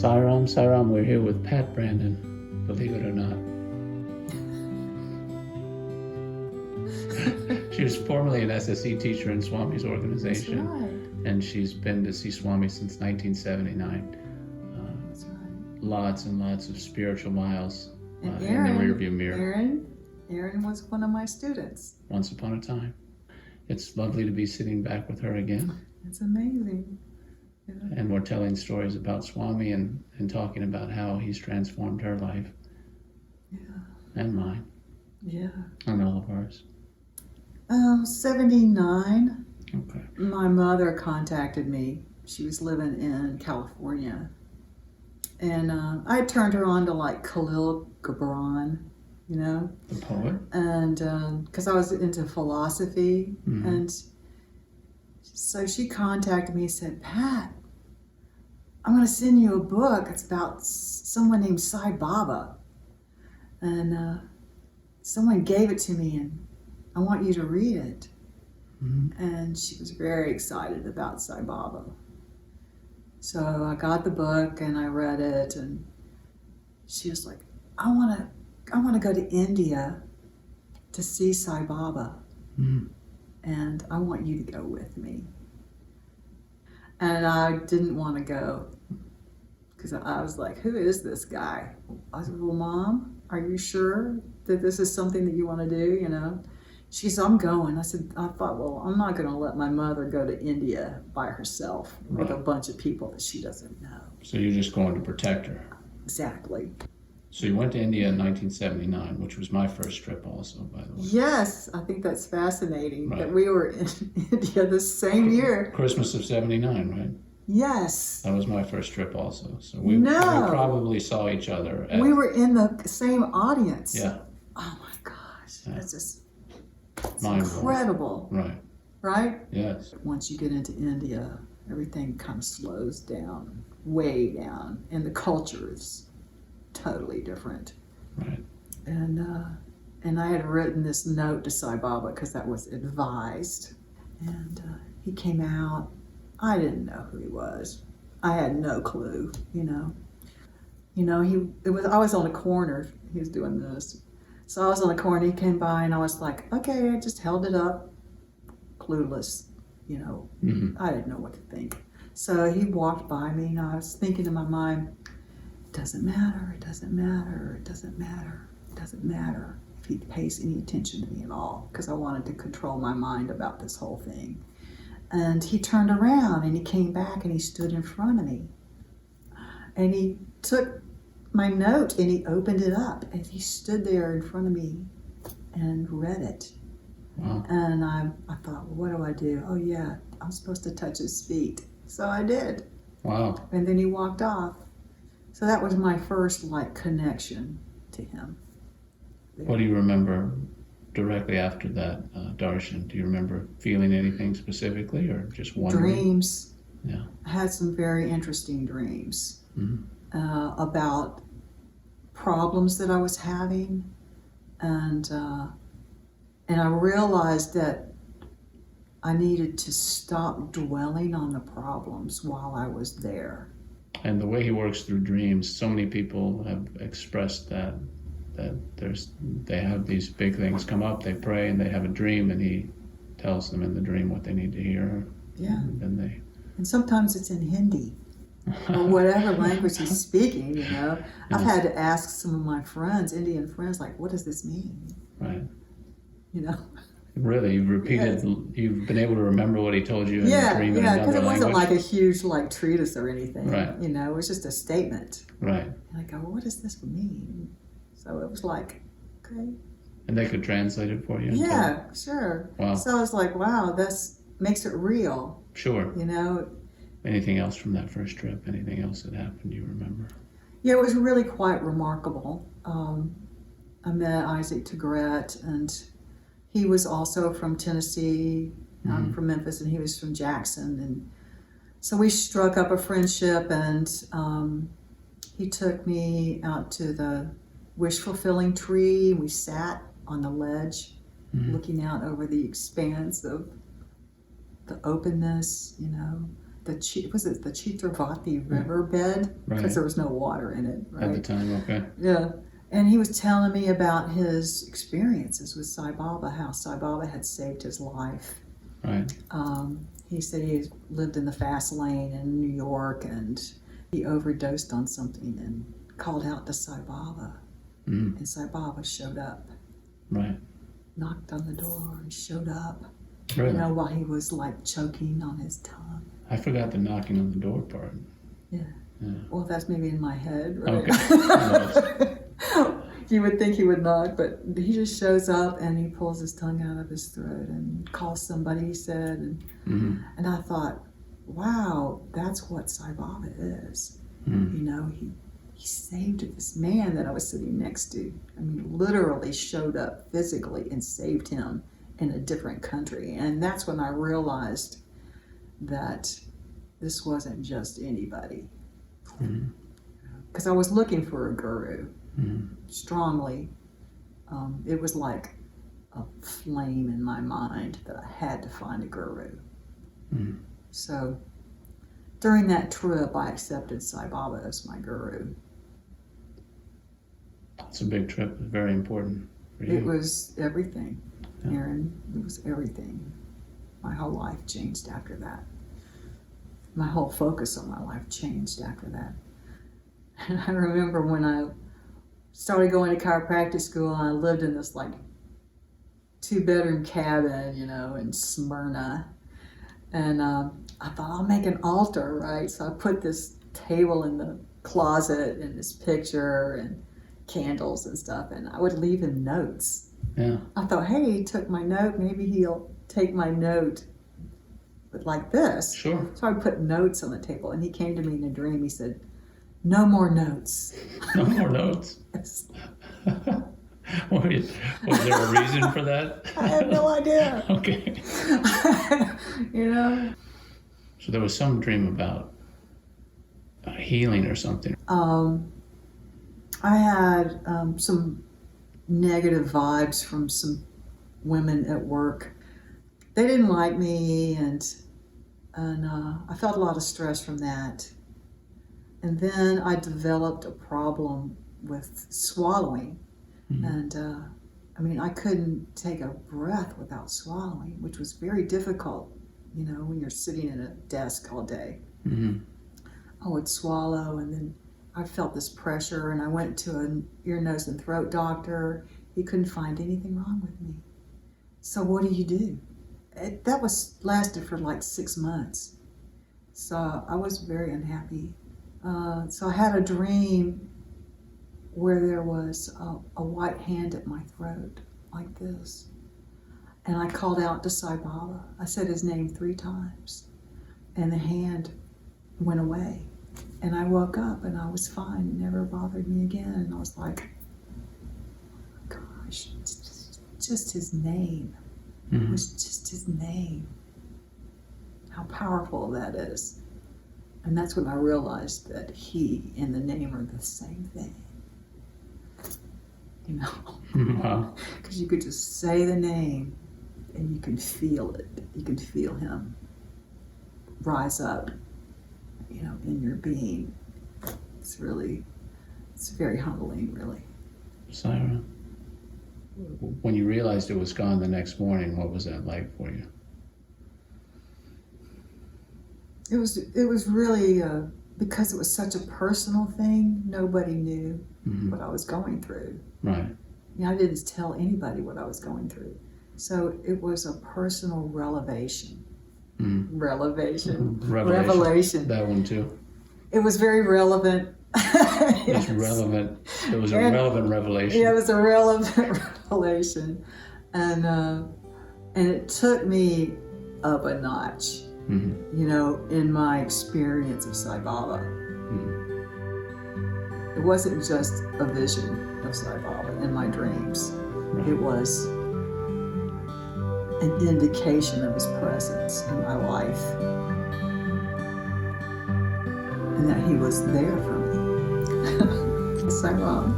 Sairam, Sairam, we're here with Pat Brandon, believe it or not. She was formerly an SSE teacher in Swami's organization. That's right. And she's been to see Swami since 1979. That's right. Lots and lots of spiritual miles And in the rearview mirror. Aaron was one of my students. Once upon a time. It's lovely to be sitting back with her again. It's amazing. Yeah. And we're telling stories about Swami and talking about how he's transformed her life. Yeah. And mine. Yeah. And all of ours. 79. Okay. My mother contacted me. She was living in California. And I turned her on to like Khalil Gibran, you know? The poet? And because I was into philosophy. Mm-hmm. And so she contacted me and said, Pat, I'm going to send you a book. It's about someone named Sai Baba. And someone gave it to me and I want you to read it. Mm-hmm. And she was very excited about Sai Baba. So I got the book and I read it, and she was like, I want to go to India to see Sai Baba. Mm-hmm. And I want you to go with me. And I didn't want to go because I was like, who is this guy? I said, well, Mom, are you sure that this is something that you want to do, you know? She said, I'm going. I thought, well, I'm not going to let my mother go to India by herself with a bunch of people that she doesn't know. So you're just going to protect her. Exactly. So you went to India in 1979, which was my first trip also, by the way. Yes, I think that's fascinating Right. that we were in India the same year. Christmas of 79, right? Yes. That was my first trip also. So we No. probably saw each other at... We were in the same audience. Yeah. Oh my gosh. Yeah. That's just it's Mind-blowing. incredible. Right. Right? Yes. Once you get into India, everything kind of slows down, way down, and the culture is totally different. Right. And I had written this note to Sai Baba because that was advised. And he came out. I didn't know who he was. I had no clue, you know. I was on a corner. He was doing this. So I was on a corner. He came by and I was like, okay, I just held it up, clueless, you know. Mm-hmm. I didn't know what to think. So he walked by me and I was thinking in my mind, it doesn't matter, it doesn't matter, it doesn't matter, it doesn't matter if he pays any attention to me at all, because I wanted to control my mind about this whole thing. And he turned around and he came back and he stood in front of me. And he took my note and he opened it up and he stood there in front of me and read it. Wow. And I thought, well, what do? Oh yeah, I'm supposed to touch his feet. So I did. Wow. And then he walked off. So that was my first connection to him. What do you remember directly after that darshan? Do you remember feeling anything specifically or just wondering? Dreams. Yeah. I had some very interesting dreams about problems that I was having. And I realized that I needed to stop dwelling on the problems while I was there. And the way he works through dreams, so many people have expressed that they have these big things come up, they pray and they have a dream and he tells them in the dream what they need to hear. Yeah. And sometimes it's in Hindi or whatever language he's speaking, you know. Yeah. I've had to ask some of my friends, Indian friends, like, what does this mean? Right. You know. Really, you've repeated, you've been able to remember what he told you in the dream in Yeah, another because it wasn't language? like a huge treatise or anything. Right. You know, it was just a statement. Right. And I go, well, what does this mean? So it was like, okay. And they could translate it for you? Yeah, sure. Wow. So I was like, wow, this makes it real. Sure. You know. Anything else from that first trip? Anything else that happened you remember? Yeah, it was really quite remarkable. I met Isaac Tigrett, and he was also from Tennessee. I'm from Memphis, and he was from Jackson. And so we struck up a friendship, and he took me out to the wish-fulfilling tree. We sat on the ledge, looking out over the expanse of the openness, you know, was it the Chitravati riverbed? Because Right. there was no water in it, At the right? time, okay. Yeah. And he was telling me about his experiences with Sai Baba, how Sai Baba had saved his life. Right. He said he lived in the fast lane in New York, and he overdosed on something and called out to Sai Baba. Mm. And Sai Baba showed up, Right. knocked on the door and showed up, Really? you know, while he was like choking on his tongue. I forgot the knocking on the door part. Yeah. Yeah. Well, that's maybe in my head, right? Okay. You would think he would knock, but he just shows up and he pulls his tongue out of his throat and calls somebody, he said. And I thought, wow, that's what Sai Baba is. Mm. You know, he saved this man that I was sitting next to. I mean, literally showed up physically and saved him in a different country. And that's when I realized that this wasn't just anybody. Mm. Because I was looking for a guru Mm. strongly. It was like a flame in my mind that I had to find a guru. Mm. So during that trip, I accepted Sai Baba as my guru. It's a big trip. It's very important for you. It was everything, Yeah. Aaron. It was everything. My whole life changed after that. My whole focus on my life changed after that. And I remember when I started going to chiropractic school, and I lived in this like 2-bedroom cabin, you know, in Smyrna. And I thought, I'll make an altar, right? So I put this table in the closet and this picture and candles and stuff, and I would leave him notes. Yeah. I thought, hey, he took my note, maybe he'll take my note, but like this. Sure. So I put notes on the table, and he came to me in a dream. He said, no more notes. No more notes. Was there a reason for that? I have no idea. Okay. You know? So there was some dream about healing or something. I had some negative vibes from some women at work. They didn't like me, and I felt a lot of stress from that. And then I developed a problem with swallowing. Mm-hmm. And I mean, I couldn't take a breath without swallowing, which was very difficult, you know, when you're sitting at a desk all day. Mm-hmm. I would swallow, and then I felt this pressure, and I went to an ear, nose, and throat doctor. He couldn't find anything wrong with me. So what do? That lasted for like 6 months. So I was very unhappy. So I had a dream where there was a white hand at my throat, like this. And I called out to Sai Baba. I said his name 3 times. And the hand went away. And I woke up and I was fine. It never bothered me again. And I was like, oh my gosh, it's just his name. Mm-hmm. It was just his name. How powerful that is. And that's when I realized that he and the name are the same thing. You know? Wow. Because you could just say the name and you can feel it. You can feel him rise up, you know, in your being. It's very humbling, really. Sarah, when you realized it was gone the next morning, what was that like for you? It was really, because it was such a personal thing, nobody knew Mm-hmm. what I was going through. Right. You know, I didn't tell anybody what I was going through. So it was a personal revelation. Mm-hmm. Revelation. That one too. It was very relevant. It Yes. was relevant. It was a relevant revelation. Yeah, it was a relevant revelation. And it took me up a notch, Mm-hmm. you know, in my experience of Sai Baba. Mm-hmm. It wasn't just a vision of Sai Baba in my dreams. Right. It was an indication of his presence in my life. And that he was there for me. Sai Baba.